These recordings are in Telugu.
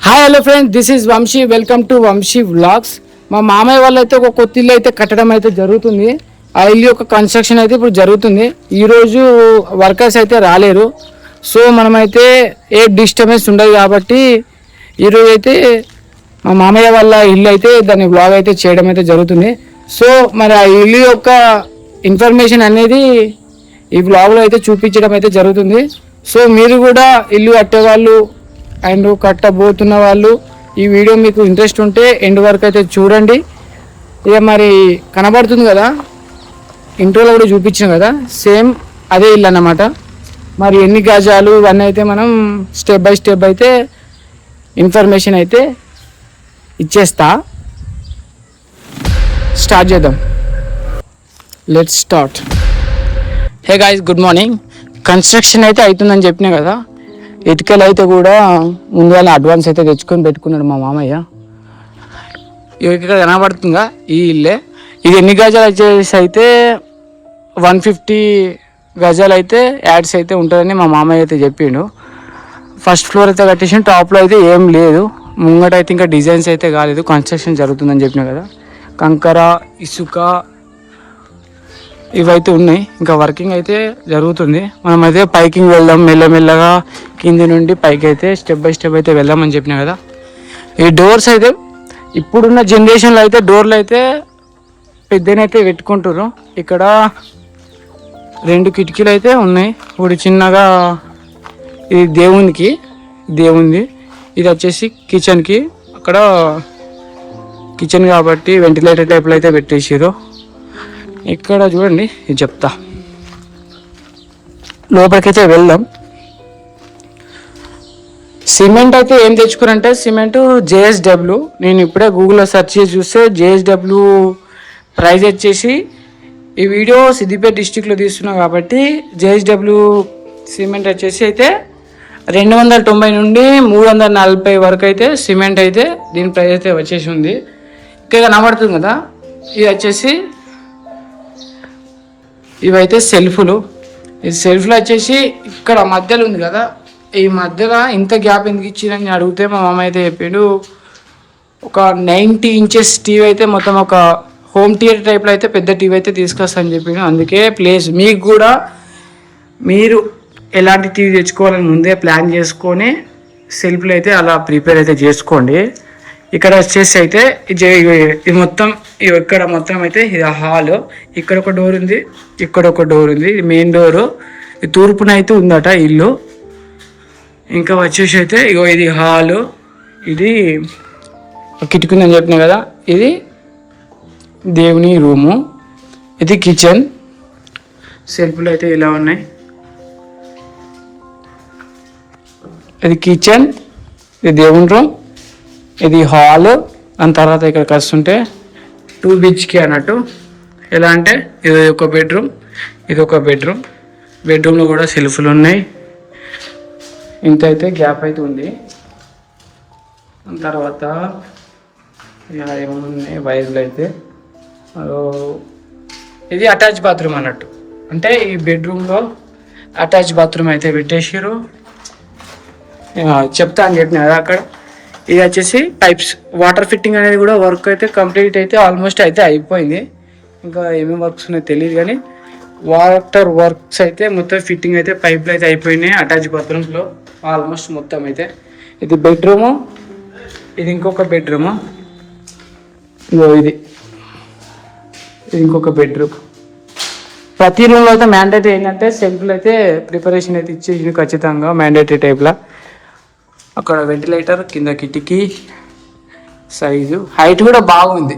Hi hello friends, this is Vamshi. Welcome to Vamshi vlogs. మా మామయ్య వాళ్ళు అయితే ఒక కొత్త ఇల్లు అయితే కట్టడం అయితే జరుగుతుంది. ఆ ఇల్లు యొక్క కన్స్ట్రక్షన్ అయితే ఇప్పుడు జరుగుతుంది. ఈరోజు వర్కర్స్ అయితే రాలేరు. సో మనమైతే ఏ డిస్టర్బెన్స్ ఉండదు కాబట్టి ఈరోజు అయితే మా మామయ్య వాళ్ళ ఇల్లు అయితే దాని వ్లాగ్ అయితే చేయడం అయితే జరుగుతుంది. సో మరి ఆ ఇల్లు యొక్క ఇన్ఫర్మేషన్ అనేది ఈ వ్లాగ్లో అయితే చూపించడం అయితే జరుగుతుంది. సో మీరు కూడా ఇల్లు కట్టేవాళ్ళు అండ్ కట్టబోతున్న వాళ్ళు ఈ వీడియో మీకు ఇంట్రెస్ట్ ఉంటే ఎండ్ వరకు అయితే చూడండి. ఇక మరి కనబడుతుంది కదా, ఇంట్రోలో కూడా చూపించాం కదా, సేమ్ అదే ఇల్లు అన్నమాట. మరి ఎన్ని గజాలు ఇవన్నీ అయితే మనం స్టెప్ బై స్టెప్ అయితే ఇన్ఫర్మేషన్ అయితే ఇచ్చేస్తా. స్టార్ట్ చేద్దాం. Let's start. Hey guys, good morning. Construction అయితే అవుతుందని చెప్పినా కదా, ఇటుకలు అయితే కూడా ముందుగానే అడ్వాన్స్ అయితే తెచ్చుకొని పెట్టుకున్నాడు మా మామయ్య. ఇక్కడ కనబడుతుందా ఈ ఇల్లే. ఇది ఎన్ని గజాలు వచ్చేసి అయితే 150 గజాలు అయితే యాడ్స్ అయితే ఉంటుందని మా మామయ్య అయితే చెప్పిండు. ఫస్ట్ ఫ్లోర్ అయితే కట్టేసి టాప్లో అయితే ఏం లేదు. ముంగట అయితే ఇంకా డిజైన్స్ అయితే కాలేదు, కన్స్ట్రక్షన్ జరుగుతుందని చెప్పినా కదా. కంకర, ఇసుక ఇవైతే ఉన్నాయి, ఇంకా వర్కింగ్ అయితే జరుగుతుంది. మనమైతే పైకి వెళ్దాం, మెల్లమెల్లగా కింది నుండి పైకి అయితే స్టెప్ బై స్టెప్ అయితే వెళ్దామని చెప్పినా కదా. ఈ డోర్స్ అయితే ఇప్పుడున్న జనరేషన్లో అయితే డోర్లు అయితే పెద్దనైతే పెట్టుకుంటారు. ఇక్కడ 2 కిటికీలు అయితే ఉన్నాయి. ఇప్పుడు చిన్నగా ఇది దేవుంది, ఇది వచ్చేసి కిచెన్కి. అక్కడ కిచెన్ కాబట్టి వెంటిలేటర్ టైప్లో అయితే పెట్టేసారు. ఇక్కడ చూడండి, ఇది చెప్తా, లోపలికైతే వెళ్దాం. సిమెంట్ అయితే ఏం తెచ్చుకున్నారంటే సిమెంట్ JSW. నేను ఇప్పుడే గూగుల్లో సెర్చ్ చేసి చూస్తే JSW ప్రైస్ వచ్చేసి, ఈ వీడియో సిద్దిపేట డిస్టిక్లో తీస్తున్నా కాబట్టి JSW సిమెంట్ వచ్చేసి అయితే 290 నుండి 340 వరకు అయితే సిమెంట్ అయితే దీని ప్రైస్ అయితే వచ్చేసి ఉంది. ఇక్కడ కనబడుతుంది కదా, ఇది వచ్చేసి ఇవైతే సెల్ఫ్లు. ఈ సెల్ఫ్లో వచ్చేసి ఇక్కడ మధ్యలో ఉంది కదా, ఈ మధ్యలో ఇంత గ్యాప్ ఎందుకు ఇచ్చిందని అడిగితే మా మామ అయితే చెప్పిండు, ఒక 90 ఇంచెస్ టీవీ అయితే మొత్తం ఒక హోమ్ థియేటర్ టైప్లో అయితే పెద్ద టీవీ అయితే తీసుకొస్తానని చెప్పిండు. అందుకే ప్లేస్ మీకు కూడా మీరు ఎలాంటి టీవీ తెచ్చుకోవాలని ముందే ప్లాన్ చేసుకొని సెల్ఫ్లో అయితే అలా ప్రిపేర్ అయితే చేసుకోండి. ఇక్కడ వచ్చేసి అయితే ఇది మొత్తం ఇక్కడ మొత్తం అయితే ఇది హాల్. ఇక్కడ ఒక డోర్ ఉంది, ఇక్కడ ఒక డోర్ ఉంది, ఇది మెయిన్ డోరు. ఇది తూర్పున అయితే ఉందట ఇల్లు. ఇంకా వచ్చేసి అయితే ఇది హాలు, ఇది కిటికీ ఉందని చెప్పినా కదా, ఇది దేవుని రూము, ఇది కిచెన్. సెల్ఫ్లు అయితే ఇలా ఉన్నాయి. ఇది కిచెన్, ఇది దేవుని రూమ్, ఇది హాల్. దాని తర్వాత ఇక్కడికి వస్తుంటే 2 BHK అన్నట్టు. ఎలా అంటే ఇది ఒక బెడ్రూమ్, ఇది ఒక బెడ్రూమ్. బెడ్రూమ్లో కూడా సెల్ఫ్లు ఉన్నాయి. ఇంత అయితే గ్యాప్ అయితే ఉంది. దాని తర్వాత ఇలా ఏమున్నాయి వైర్లు అయితే. ఇది అటాచ్ బాత్రూమ్ అన్నట్టు, అంటే ఈ బెడ్రూమ్లో అటాచ్ బాత్రూమ్ అయితే పెట్టేసారు. చెప్తా అని చెప్పిన కదా అక్కడ. ఇది వచ్చేసి పైప్స్, వాటర్ ఫిట్టింగ్ అనేది కూడా వర్క్ అయితే కంప్లీట్ అయితే ఆల్మోస్ట్ అయితే అయిపోయింది. ఇంకా ఏమేమి వర్క్స్ ఉన్నాయో తెలియదు కానీ వాటర్ వర్క్స్ అయితే మొత్తం ఫిట్టింగ్ అయితే పైప్లు అయితే అయిపోయినాయి అటాచ్ బాత్రూమ్స్లో ఆల్మోస్ట్ మొత్తం అయితే. ఇది బెడ్రూము, ఇది ఇంకొక బెడ్రూము, ఇది ఇంకొక బెడ్రూమ్. ప్రతి రూమ్లో అయితే మ్యాండేటరీ ఏంటంటే సెల్ఫ్లు అయితే ప్రిపరేషన్ అయితే ఇచ్చేసి ఖచ్చితంగా మ్యాండేటరీ టైప్లో. అక్కడ వెంటిలేటర్, కింద కిటికీ, సైజు హైట్ కూడా బాగుంది.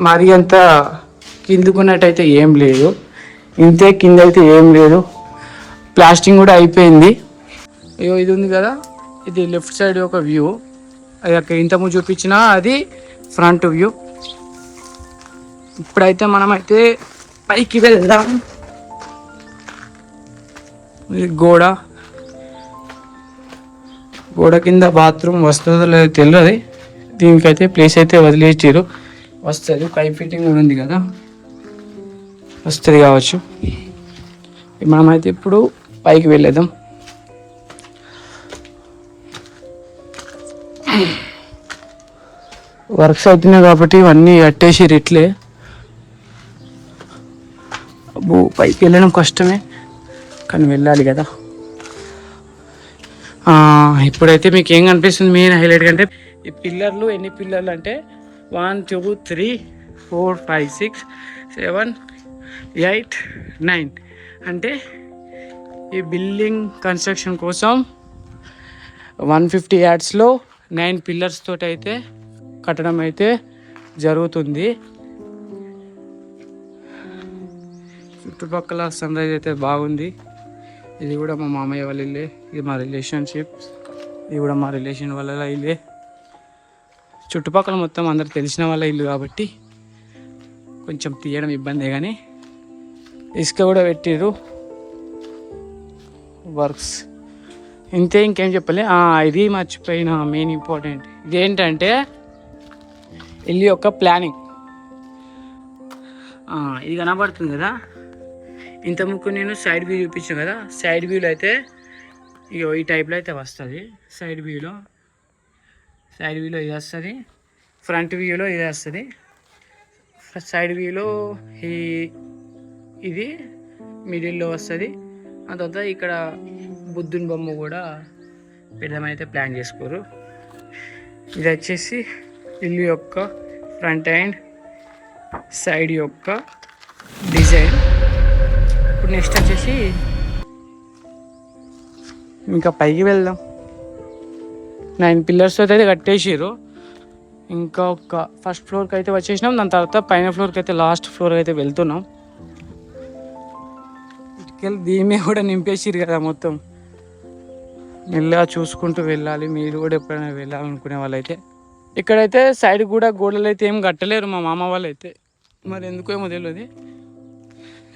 మరి అంత కిందుకున్నట్టయితే ఏం లేదు, ఇంతే కింద అయితే ఏం లేదు. ప్లాస్టింగ్ కూడా అయిపోయింది. ఇది ఉంది కదా, ఇది లెఫ్ట్ సైడ్ ఒక వ్యూ. అది అక్కడ ఇంతకుముందు చూపించిన అది ఫ్రంట్ వ్యూ. ఇప్పుడైతే మనమైతే పైకి వెళ్దాం. గోడ కింద బాత్రూమ్ వస్తుందో లేదో తెలియదు. దీనికైతే ప్లేస్ అయితే వదిలేసారు, వస్తుంది. పైప్ ఫిట్టింగ్ కూడా ఉంది కదా, వస్తుంది కావచ్చు. మనమైతే ఇప్పుడు పైకి వెళ్ళేద్దాం. వర్క్స్ అవుతున్నాయి కాబట్టి ఇవన్నీ కట్టేసి ఇట్లే. అబ్బో పైకి వెళ్ళడం కష్టమే కానీ వెళ్ళాలి కదా. ఇప్పుడైతే మీకు ఏం కనిపిస్తుంది మెయిన్ హైలైట్ అంటే ఈ పిల్లర్లు. ఎన్ని పిల్లర్లు అంటే 1 2 3 4 5 6 7 8 9 అంటే ఈ బిల్డింగ్ కన్స్ట్రక్షన్ కోసం 150 యార్డ్స్లో 9 పిల్లర్స్ తోటి అయితే కట్టడం అయితే జరుగుతుంది. చుట్టుపక్కల సన్ రైజ్ అయితే బాగుంది. ఇది కూడా మా మామయ్య వాళ్ళ ఇల్లే, ఇది మా రిలేషన్షిప్, ఇది కూడా మా రిలేషన్ వాళ్ళ ఇల్లే. చుట్టుపక్కల మొత్తం అందరు తెలిసిన వాళ్ళ ఇల్లు కాబట్టి కొంచెం తీయడం ఇబ్బందే, కానీ ఇసుక కూడా పెట్టిర్రు. వర్క్స్ ఇంతే, ఇంకేం చెప్పలే. ఇది మర్చిపోయిన మెయిన్ ఇంపార్టెంట్ ఇదేంటంటే ఇల్లు యొక్క ప్లానింగ్. ఇది కనబడుతుంది కదా, ఇంత ముక్కు నేను సైడ్ వ్యూ చూపించాను కదా. సైడ్ వ్యూలో అయితే ఈ టైప్లో అయితే వస్తుంది. సైడ్ వ్యూలో ఇది వస్తుంది, ఫ్రంట్ వ్యూలో ఇది వస్తుంది. సైడ్ వ్యూలో ఇది మిడిల్లో వస్తుంది. ఆ తర్వాత ఇక్కడ బుద్ధుని బొమ్మ కూడా పెద్దమైతే ప్లాన్ చేసుకోరు. ఇది వచ్చేసి ఇల్లు యొక్క ఫ్రంట్ అండ్ సైడ్ యొక్క డిజైన్. ఇప్పుడు నెక్స్ట్ వచ్చేసి ఇంకా పైకి వెళ్దాం. 9 పిల్లర్స్తో అయితే కట్టేసారు. ఇంకా ఒక ఫస్ట్ ఫ్లోర్కి అయితే వచ్చేసినాం. దాని తర్వాత పైన ఫ్లోర్కి అయితే లాస్ట్ ఫ్లోర్ అయితే వెళ్తున్నాం. ఇటుకెళ్ళి దీని కూడా నింపేసిరు కదా మొత్తం. మెల్లగా చూసుకుంటూ వెళ్ళాలి. మీరు కూడా ఎప్పుడైనా వెళ్ళాలనుకునే వాళ్ళైతే. ఇక్కడైతే సైడ్ కూడా గోడలు అయితే ఏం కట్టలేరు మా మామ వాళ్ళు అయితే, మరి ఎందుకో ఏమో తెలియదు.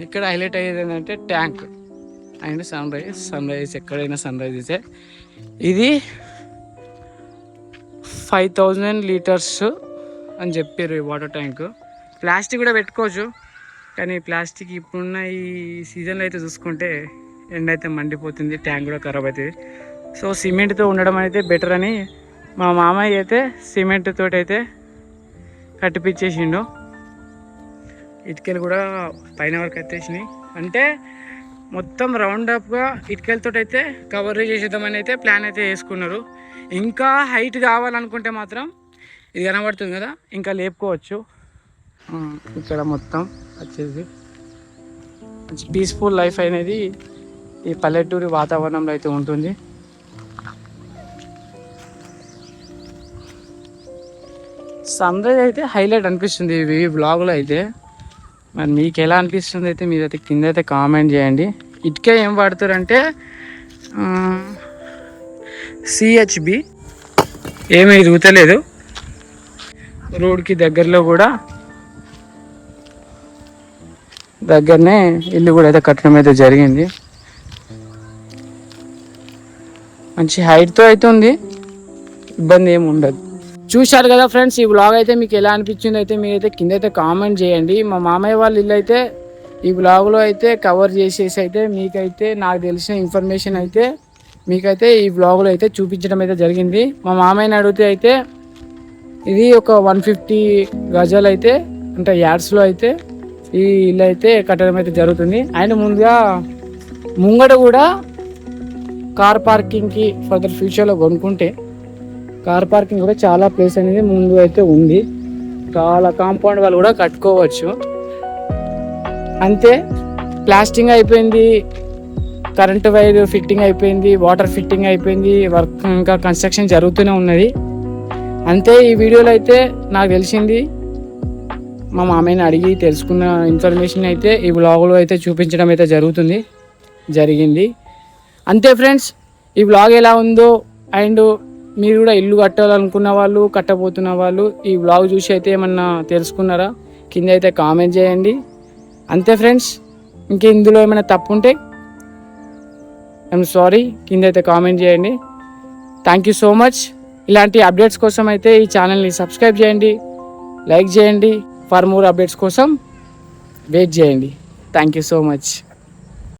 ఇక్కడ హైలైట్ అయ్యేది ఏంటంటే ట్యాంక్ అండ్ సన్ రైజ్ ఎక్కడైనా సన్ రైజ్ అయితే ఇది 5000 లీటర్స్ అని చెప్పారు ఈ వాటర్ ట్యాంక్. ప్లాస్టిక్ కూడా పెట్టుకోవచ్చు, కానీ ప్లాస్టిక్ ఇప్పుడున్న ఈ సీజన్లో అయితే చూసుకుంటే ఎండ అయితే మండిపోతుంది, ట్యాంక్ కూడా ఖరాబ్ అవుతుంది. సో సిమెంట్తో ఉండడం అయితే బెటర్ అని మా మామయ్య అయితే సిమెంట్ తోటి అయితే కట్టిపించేసిండు. ఇటుకలు కూడా పైన వరకు ఎత్తేసినాయి. అంటే మొత్తం రౌండప్గా ఇటుకలతో అయితే కవర్ చేసేద్దామని అయితే ప్లాన్ అయితే వేసుకున్నారు. ఇంకా హైట్ కావాలనుకుంటే మాత్రం ఇది కనబడుతుంది కదా, ఇంకా లేపుకోవచ్చు. ఇక్కడ మొత్తం వచ్చేసి మంచి పీస్ఫుల్ లైఫ్ అనేది ఈ పల్లెటూరి వాతావరణంలో అయితే ఉంటుంది. సన్ రైజ్ అయితే హైలైట్ అనిపిస్తుంది ఈ బ్లాగ్లో అయితే. మరి మీకు ఎలా అనిపిస్తుంది అయితే మీరైతే కింద అయితే కామెంట్ చేయండి. ఇటుకే ఏం వాడతారంటే సిహెచ్బి, ఏమీ ఎదుగుతలేదు. రోడ్కి దగ్గరలో కూడా దగ్గరనే ఇల్లు కూడా అయితే కట్టడం అయితే జరిగింది. మంచి హైట్తో అయితే ఉంది, ఇబ్బంది ఏమి ఉండదు. చూశారు కదా ఫ్రెండ్స్, ఈ బ్లాగ్ అయితే మీకు ఎలా అనిపించింది అయితే మీరైతే కింద అయితే కామెంట్ చేయండి. మా మామయ్య వాళ్ళ ఇల్లు అయితే ఈ బ్లాగ్లో అయితే కవర్ చేసేసి అయితే మీకైతే నాకు తెలిసిన ఇన్ఫర్మేషన్ అయితే మీకైతే ఈ బ్లాగ్లో అయితే చూపించడం అయితే జరిగింది. మా మామయ్యని అడిగితే అయితే ఇది ఒక 150 గజాలు అయితే అంటే యార్డ్స్లో అయితే ఈ ఇల్లు అయితే కట్టడం అయితే జరుగుతుంది. అండ్ ముంగట కూడా కార్ పార్కింగ్కి ఫర్దర్ ఫ్యూచర్లో కొనుక్కుంటే కార్ పార్కింగ్ కూడా చాలా ప్లేస్ అనేది ముందు అయితే ఉంది. చాలా కాంపౌండ్ వాళ్ళు కూడా కట్టుకోవచ్చు. అంతే, ప్లాస్టింగ్ అయిపోయింది, కరెంటు వైర్ ఫిట్టింగ్ అయిపోయింది, వాటర్ ఫిట్టింగ్ అయిపోయింది, వర్క్ ఇంకా కన్స్ట్రక్షన్ జరుగుతూనే ఉన్నది. అంతే, ఈ వీడియోలో అయితే నాకు తెలిసింది మా మామయ్యని అడిగి తెలుసుకున్న ఇన్ఫర్మేషన్ అయితే ఈ బ్లాగ్లో అయితే చూపించడం అయితే జరిగింది. అంతే ఫ్రెండ్స్, ఈ బ్లాగ్ ఎలా ఉందో అండ్ మీరు కూడా ఇల్లు కట్టాలనుకున్న వాళ్ళు, కట్టబోతున్న వాళ్ళు ఈ బ్లాగ్ చూసి అయితే ఏమన్నా తెలుసుకున్నారా కింద అయితే కామెంట్ చేయండి. అంతే ఫ్రెండ్స్, ఇంక ఇందులో ఏమైనా తప్పు ఉంటే ఐఎమ్ సారీ, కింద అయితే కామెంట్ చేయండి. Thank you so much. ఇలాంటి అప్డేట్స్ కోసం అయితే ఈ ఛానల్ని సబ్స్క్రైబ్ చేయండి, లైక్ చేయండి. ఫర్ మోర్ అప్డేట్స్ కోసం వెయిట్ చేయండి. Thank you so much.